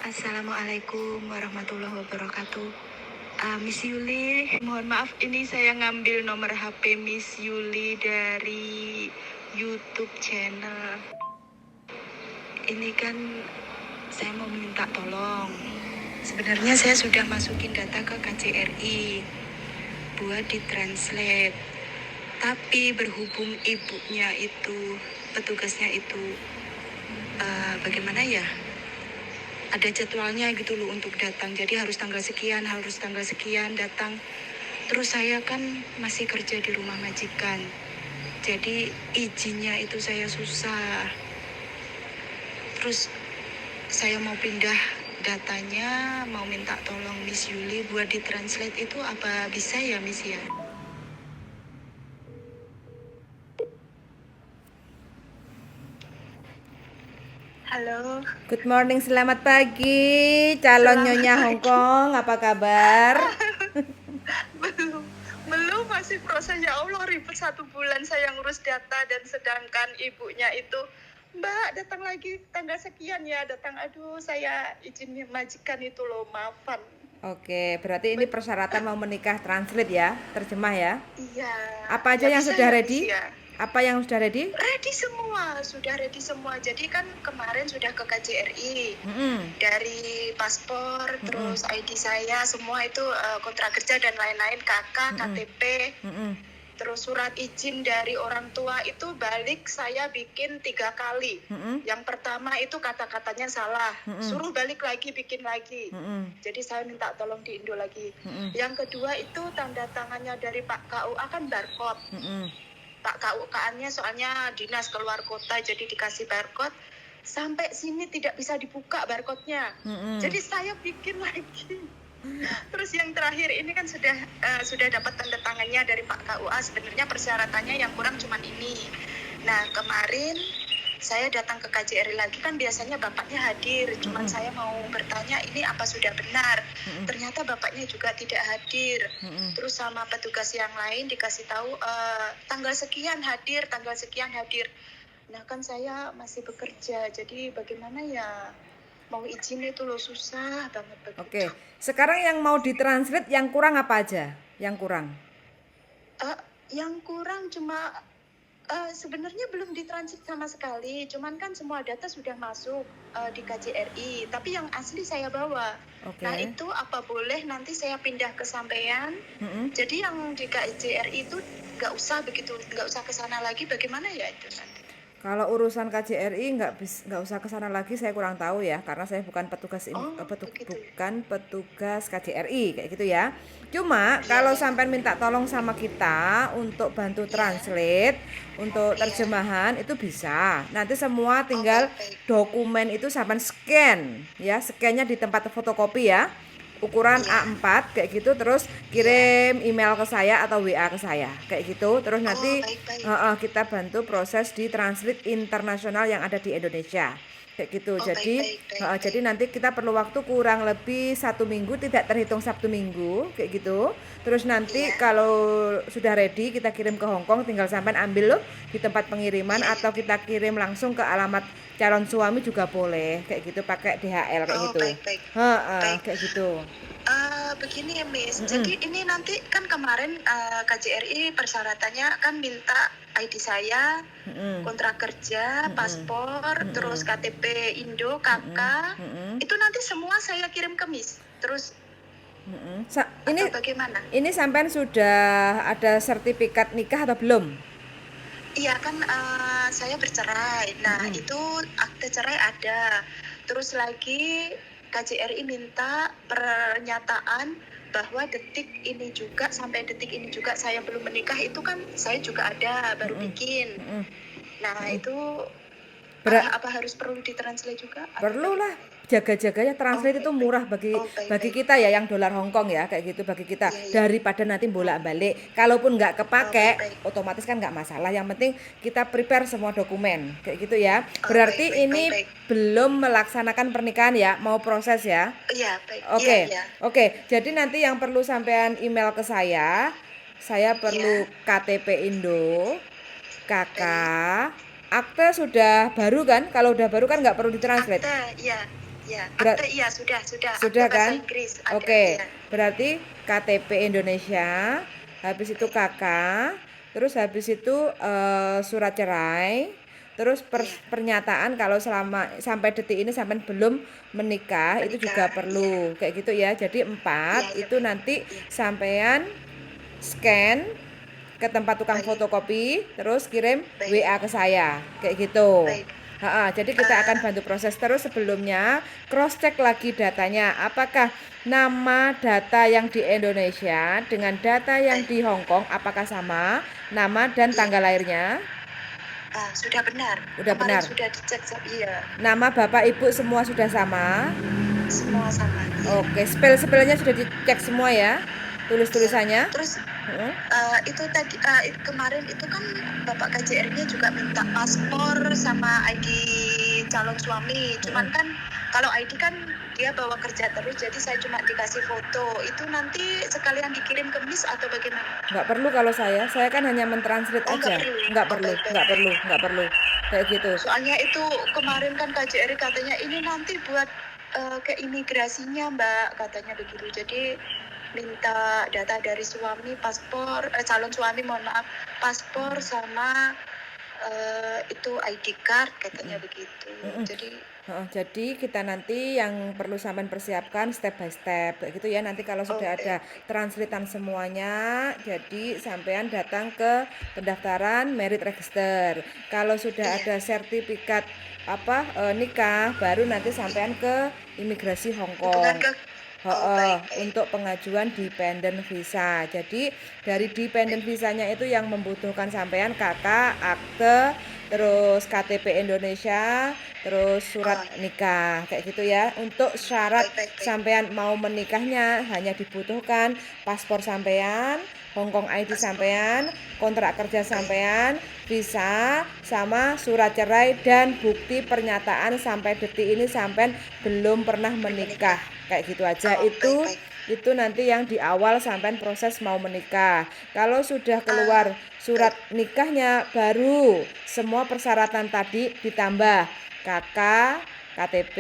Assalamualaikum warahmatullahi wabarakatuh. Miss Yuli, mohon maaf ini saya ngambil nomor HP Miss Yuli dari YouTube channel. Ini kan saya mau minta tolong. Sebenarnya saya sudah masukin data ke KJRI buat ditranslate. Tapi berhubung ibunya itu, petugasnya itu, bagaimana ya? Ada jadwalnya gitu loh untuk datang. Jadi harus tanggal sekian datang. Terus saya kan masih kerja di rumah majikan. Jadi izinnya itu saya susah. Terus saya mau pindah datanya, mau minta tolong Miss Yuli buat ditranslate itu apa bisa ya Miss ya? Halo. Good morning, selamat pagi, calon Nyonya Hongkong, apa kabar? Belum masih proses, ya Allah, ribet 1 bulan saya ngurus data dan sedangkan ibunya itu, Mbak datang lagi tanggal sekian ya, datang, aduh saya izin majikan itu loh, maafan. Oke, berarti ini persyaratan mau menikah translate ya, terjemah ya? Iya. Apa aja Ya, yang bisa sudah ya, ready? Miss, ya? Apa yang sudah ready? Sudah ready semua. Jadi kan kemarin sudah ke KJRI. Mm-mm. Dari paspor, Mm-mm. terus ID saya, semua itu kontrak kerja dan lain-lain, KK, KTP, terus surat izin dari orang tua itu balik saya bikin 3 kali. Yang pertama itu kata-katanya salah, suruh balik lagi, bikin lagi. Jadi saya minta tolong di Indo lagi. Yang kedua itu tanda tangannya dari Pak KUA kan barcode. Pak KUK-nya soalnya dinas keluar kota, jadi dikasih barcode. Sampai sini tidak bisa dibuka barcode-nya. Jadi saya bikin lagi. Terus yang terakhir ini kan sudah dapat tanda tangannya dari Pak KUA. Sebenarnya persyaratannya yang kurang cuma ini. Nah, kemarin saya datang ke KJRI lagi, kan biasanya bapaknya hadir. Cuman saya mau bertanya ini apa sudah benar. Ternyata bapaknya juga tidak hadir. Terus sama petugas yang lain dikasih tahu tanggal sekian hadir. Nah kan saya masih bekerja, jadi bagaimana ya, mau izin itu loh susah banget begitu. Oke, sekarang yang mau ditranslate yang kurang apa aja? Yang kurang? Yang kurang cuma sebenarnya belum ditransit sama sekali, cuman kan semua data sudah masuk di KJRI, tapi yang asli saya bawa. Oke. Nah itu apa boleh nanti saya pindah ke sampean? Jadi yang di KJRI itu nggak usah ke sana lagi, bagaimana ya itu nanti? Kalau urusan KJRI nggak usah ke sana lagi, saya kurang tahu ya, karena saya bukan petugas bukan petugas KJRI kayak gitu ya. Cuma kalau sampai minta tolong sama kita untuk bantu translate, untuk terjemahan itu bisa. Nanti semua tinggal dokumen itu sampai scan ya, scannya di tempat fotokopi ya. Ukuran A4 kayak gitu, terus kirim email ke saya atau WA ke saya kayak gitu, terus nanti kita bantu proses di translate internasional yang ada di Indonesia kayak gitu. Jadi nanti kita perlu waktu kurang lebih 1 minggu, tidak terhitung Sabtu Minggu kayak gitu. Terus nanti kalau sudah ready kita kirim ke Hongkong, tinggal sampai ambil loh di tempat pengiriman atau kita kirim langsung ke alamat calon suami juga boleh kayak gitu, pakai DHL kayak gitu. Kayak gitu. Begini ya Miss, jadi ini nanti kan kemarin KJRI persyaratannya kan minta ID saya, kontrak kerja, paspor, terus KTP Indo, KK, itu nanti semua saya kirim ke Miss. Terus ini bagaimana? Ini sampean sudah ada sertifikat nikah atau belum? Iya kan saya bercerai. Nah itu akte cerai ada. Terus lagi KJRI minta pernyataan bahwa sampai detik ini juga saya belum menikah, itu kan saya juga ada baru bikin. Nah itu apa harus perlu ditranslate juga? Perlu lah, jaga-jaganya translate itu murah bagi kita ya, yang dolar Hongkong ya kayak gitu, bagi kita daripada nanti bolak-balik. Kalaupun nggak kepake, otomatis kan nggak masalah. Yang penting kita prepare semua dokumen kayak gitu ya. Berarti ini belum melaksanakan pernikahan ya, mau proses ya? Iya, baik. Oke. Jadi nanti yang perlu sampean email ke saya perlu KTP Indo, KK. Akte sudah baru kan? Kalau udah baru kan nggak perlu ditranslate. Akte, iya. Ya, Berat, akte iya sudah. sudah Akte bahasa kan? Inggris ada. Oke, Ya. berarti KTP Indonesia, habis itu KK, terus habis itu surat cerai, terus Iya, pernyataan kalau selama sampai detik ini sampai belum menikah itu juga menikah. Iya. perlu kayak gitu ya. Jadi 4 Iya, itu baik. nanti Iya, sampean scan ke tempat tukang baik. fotokopi, terus kirim Baik. WA ke saya, kayak gitu. Baik. Jadi kita akan bantu proses terus. Sebelumnya cross check lagi datanya, apakah nama data yang di Indonesia dengan data yang Baik. di Hong Kong apakah sama, nama dan Iya. tanggal lahirnya? Sudah benar. Udah Kemarin benar. sudah dicek. Iya, Nama bapak ibu semua sudah sama. semua sama. Iya. Oke, spellnya sudah dicek semua ya, Iya. tulisannya. Terus itu tadi kemarin itu kan Bapak KJR-nya juga minta paspor sama ID calon suami. Cuman kan kalau ID kan dia bawa kerja terus, jadi saya cuma dikasih foto. Itu nanti sekalian dikirim ke Miss atau bagaimana? Nggak perlu kalau saya kan hanya mentranslate Oh, aja. nggak perlu. Nggak perlu kayak gitu. Soalnya itu kemarin kan KJR katanya ini nanti buat ke imigrasinya Mbak, katanya begitu. Jadi minta data dari suami, paspor, calon suami mohon maaf, paspor sama itu ID card katanya begitu. Jadi kita nanti yang perlu sampean persiapkan step by step kayak gitu ya. Nanti kalau sudah ada translatean semuanya, jadi sampean datang ke pendaftaran merit register. Kalau sudah ada sertifikat nikah, baru nanti sampean ke imigrasi Hong Kong. Untuk pengajuan dependent visa. Jadi dari dependent visanya itu yang membutuhkan sampean KK, akte, terus KTP Indonesia, terus surat nikah kayak gitu ya. Untuk syarat sampean mau menikahnya hanya dibutuhkan paspor sampean, Hong Kong ID sampean, kontrak kerja sampean, visa, sama surat cerai dan bukti pernyataan sampai detik ini sampean belum pernah menikah. Kayak gitu aja. Itu nanti yang di awal sampean proses mau menikah. Kalau sudah keluar surat nikahnya, baru semua persyaratan tadi ditambah KK, KTP,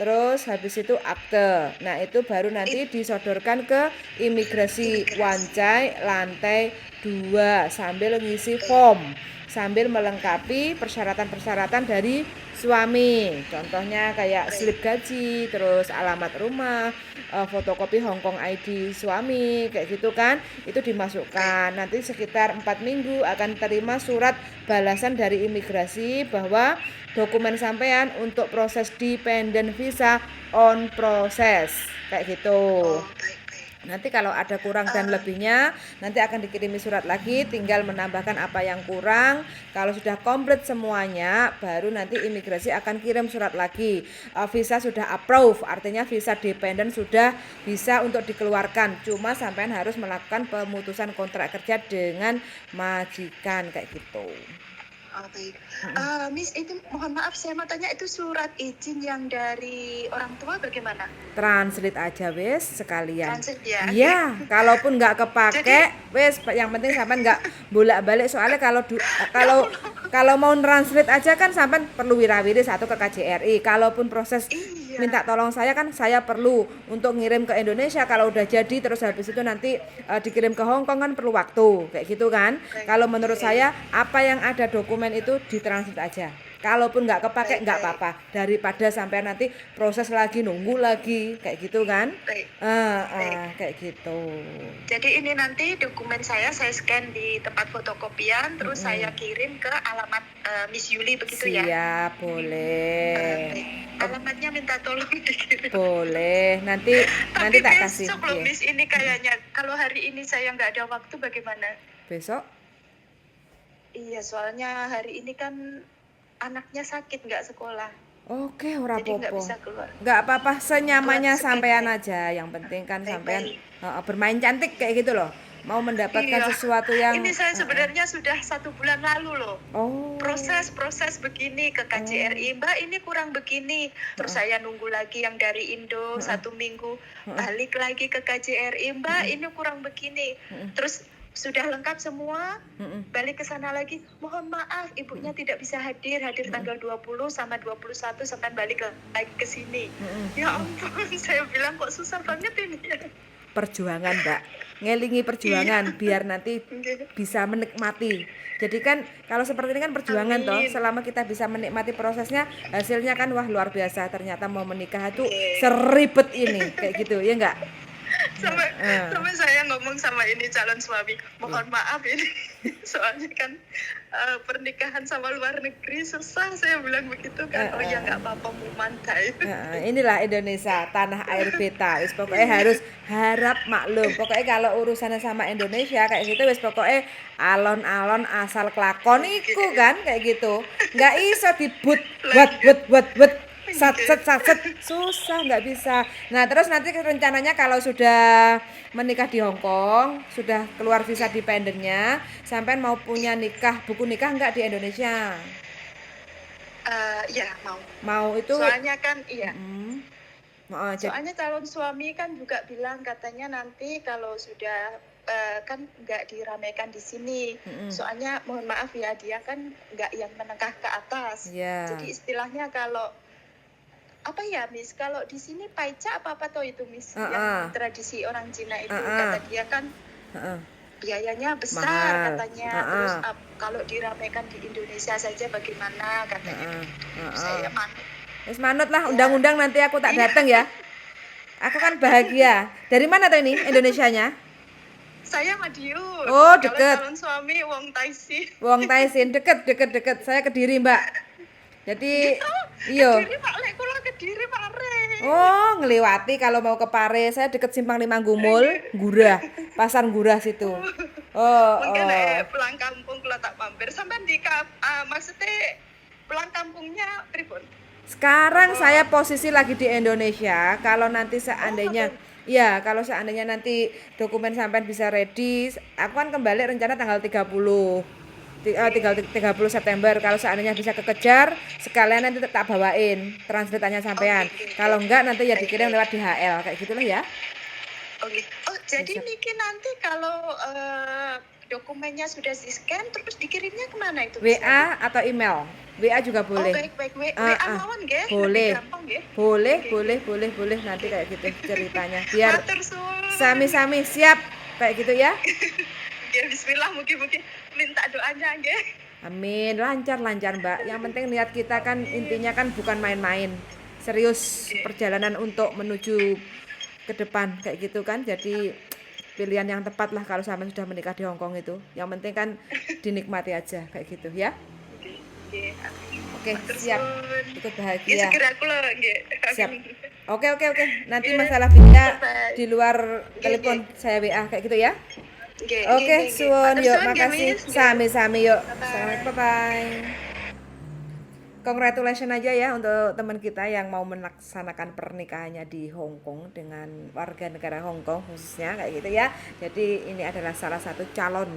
terus habis itu akte. Nah itu baru nanti disodorkan ke imigrasi Wancai lantai 2 sambil ngisi form, sambil melengkapi persyaratan-persyaratan dari suami. Contohnya kayak slip gaji, terus alamat rumah, fotokopi Hong Kong ID suami, kayak gitu kan. Itu dimasukkan. Nanti sekitar 4 minggu akan terima surat balasan dari imigrasi bahwa dokumen sampean untuk proses dependent visa on proses. Kayak gitu. Nanti kalau ada kurang dan lebihnya nanti akan dikirimi surat lagi, tinggal menambahkan apa yang kurang. Kalau sudah komplit semuanya baru nanti imigrasi akan kirim surat lagi. Visa sudah approve, artinya visa dependent sudah bisa untuk dikeluarkan. Cuma sampean harus melakukan pemutusan kontrak kerja dengan majikan kayak gitu. Baik. Miss, itu mohon maaf saya mau tanya, itu surat izin yang dari orang tua bagaimana? Translate aja wes sekalian. Translate ya? Iya, kalaupun nggak kepake, wes yang penting sampean nggak bolak-balik. Soalnya kalau mau translate aja kan sampean perlu wirawiri satu ke KJRI. Kalaupun proses minta tolong saya kan saya perlu untuk ngirim ke Indonesia. Kalau udah jadi terus habis itu nanti dikirim ke Hong Kong kan perlu waktu kayak gitu kan. Kalau menurut saya apa yang ada dokumen itu ditranslate aja. Kalaupun nggak kepake nggak apa-apa, daripada sampai nanti proses lagi nunggu lagi kayak gitu kan. Kayak gitu. Jadi ini nanti dokumen saya scan di tempat fotokopian, terus saya kirim ke alamat Miss Yuli begitu ya? Siap, boleh. Alamatnya minta tolong dikirim. Boleh, nanti tak kasih. Besok loh Miss, ini kayaknya kalau hari ini saya nggak ada waktu bagaimana? Besok? Iya, soalnya hari ini kan anaknya sakit nggak sekolah. Oke, ora Jadi nggak apa-apa. bisa keluar. Nggak apa-apa, senyamannya sampean aja. Yang penting kan sampean bermain cantik kayak gitu loh. Mau mendapatkan sesuatu yang ini saya sebenarnya sudah 1 bulan lalu loh. Oh. Proses begini ke KJRI, Mbak ini kurang begini. Terus saya nunggu lagi yang dari Indo 1 minggu, balik lagi ke KJRI, Mbak ini kurang begini. Terus sudah lengkap semua, balik ke sana lagi, mohon maaf ibunya tidak bisa hadir tanggal 20 sama 21 sampai balik lagi ke sini. Ya ampun, saya bilang kok susah banget ini. Perjuangan, Mbak, ngelingi perjuangan biar nanti bisa menikmati. Jadi kan kalau seperti ini kan perjuangan toh, selama kita bisa menikmati prosesnya, hasilnya kan wah luar biasa. Ternyata mau menikah itu seribet ini, kayak gitu ya enggak? Sampai saya ngomong sama ini calon suami, mohon maaf ini soalnya kan pernikahan sama luar negeri susah, saya bilang begitu kan. Oh ya nggak apa-apa mau mantai. Inilah Indonesia, tanah air beta. Wis pokoknya harus harap maklum. Pokoknya kalau urusannya sama Indonesia kayak gitu wis pokoknya alon-alon asal kelakon iku kan kayak gitu. Nggak iso dibut buat sat susah, nggak bisa. Nah terus nanti rencananya kalau sudah menikah di Hong Kong, sudah keluar visa dependennya, sampai mau punya buku nikah nggak di Indonesia? Ya mau itu soalnya kan soalnya calon suami kan juga bilang katanya nanti kalau sudah kan nggak diramaikan di sini. Soalnya mohon maaf ya, dia kan nggak yang menengah ke atas. Jadi istilahnya kalau apa ya Miss, kalau di sini paica apa toh itu Miss, yang tradisi orang Cina itu kata dia kan biayanya besar mahal katanya. Terus kalau diramaikan di Indonesia saja bagaimana katanya. Saya manut lah undang-undang nanti aku tak datang ya. Aku kan bahagia. Dari mana tuh ini Indonesianya? Saya Madiun. Oh deket. Calon suami Wong Taisin. Wong Taisin deket. Saya Kediri Mbak. Jadi iya. Kediri Pak Lek, kula Kediri Pare. Oh, ngliwati kalau mau ke Pare, saya deket Simpang 5 Gumul, Gurah, Pasar Gurah situ. Mungkin pulang kampung kula tak mampir. Sampean di maksudnya pulang kampungnya pripun? Sekarang saya posisi lagi di Indonesia. Kalau nanti seandainya kalau seandainya nanti dokumen sampean bisa ready, aku kan kembali rencana tanggal 30 September. Kalau seandainya bisa kekejar, sekalian nanti tak bawain translatannya sampean. Kalau enggak nanti ya dikirim lewat DHL kayak gitulah ya. Jadi Niki nanti kalau dokumennya sudah di-scan terus dikirimnya kemana itu? WA atau email? WA juga boleh. Baik. WA mawon nggih. Boleh nanti kayak gitu ceritanya. Biar sami-sami siap kayak gitu ya. Bismillah, mugi-mugi minta doanya nggih. Amin, lancar Mbak. Yang penting niat kita kan intinya kan bukan main-main. Serius perjalanan untuk menuju ke depan kayak gitu kan. Jadi pilihan yang tepat lah kalau sampai sudah menikah di Hong Kong itu. Yang penting kan dinikmati aja kayak gitu ya. Oke, siap. Ikut bahagia. Segera kula nggih. Siap. Oke. Nanti masalah visa di luar telepon saya WA kayak gitu ya. Oke, suwun yuk, makasih. Sami-sami yuk. Assalamualaikum, bye. Congratulations aja ya untuk teman kita yang mau melaksanakan pernikahannya di Hong Kong dengan warga negara Hong Kong khususnya kayak gitu ya. Jadi ini adalah salah satu calon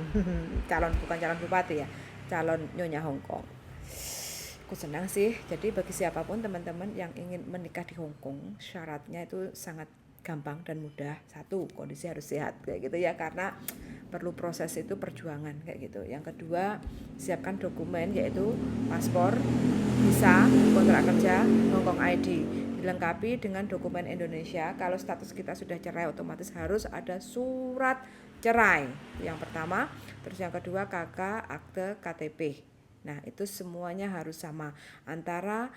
bukan calon bupati ya, calon nyonya Hong Kong. Aku senang sih. Jadi bagi siapapun teman-teman yang ingin menikah di Hong Kong, syaratnya itu sangat gampang dan mudah. Satu, kondisi harus sehat kayak gitu ya, karena perlu proses itu perjuangan kayak gitu. Yang kedua, siapkan dokumen yaitu paspor, visa, kontrak kerja, Hong Kong ID, dilengkapi dengan dokumen Indonesia. Kalau status kita sudah cerai, otomatis harus ada surat cerai. Yang pertama, terus yang kedua KK, akte, KTP. Nah itu semuanya harus sama antara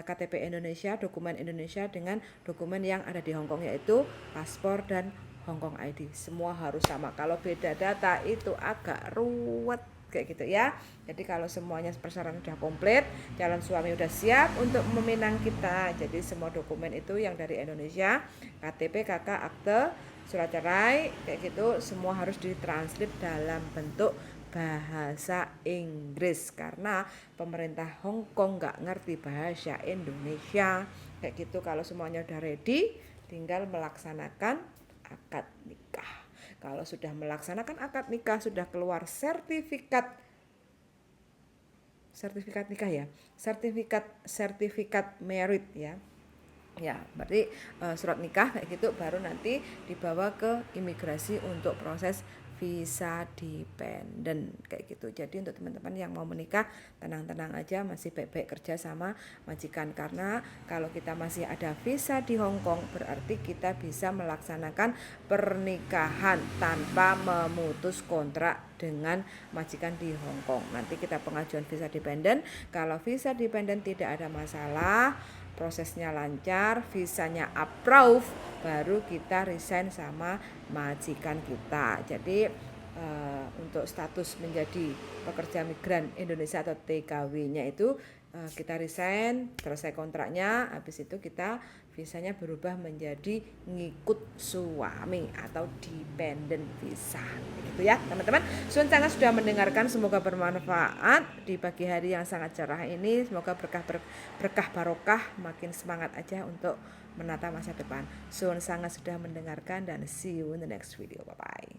KTP Indonesia, dokumen Indonesia dengan dokumen yang ada di Hong Kong yaitu paspor dan Hong Kong ID. Semua harus sama. Kalau beda data itu agak ruwet kayak gitu ya. Jadi kalau semuanya persyaratan sudah komplit, calon suami sudah siap untuk meminang kita. Jadi semua dokumen itu yang dari Indonesia, KTP, KK, akte, surat cerai kayak gitu semua harus ditranslate dalam bentuk bahasa Inggris karena pemerintah Hong Kong nggak ngerti bahasa Indonesia kayak gitu. Kalau semuanya udah ready, tinggal melaksanakan akad nikah. Kalau sudah melaksanakan akad nikah, sudah keluar sertifikat nikah ya, sertifikat merit ya. Ya, berarti surat nikah kayak gitu baru nanti dibawa ke imigrasi untuk proses visa dependent kayak gitu. Jadi untuk teman-teman yang mau menikah tenang-tenang aja, masih baik-baik kerja sama majikan, karena kalau kita masih ada visa di Hong Kong berarti kita bisa melaksanakan pernikahan tanpa memutus kontrak dengan majikan di Hong Kong. Nanti kita pengajuan visa dependent, kalau visa dependent tidak ada masalah, prosesnya lancar, visanya approve, baru kita resign sama majikan kita. Jadi untuk status menjadi pekerja migran Indonesia atau TKW-nya itu kita resign, selesai kontraknya, habis itu kita visanya berubah menjadi ngikut suami atau dependent visa. Begitu ya, teman-teman. Sun sangat sudah mendengarkan, semoga bermanfaat di pagi hari yang sangat cerah ini. Semoga berkah barokah, makin semangat aja untuk menata masa depan. Sun sangat sudah mendengarkan dan see you in the next video. Bye bye.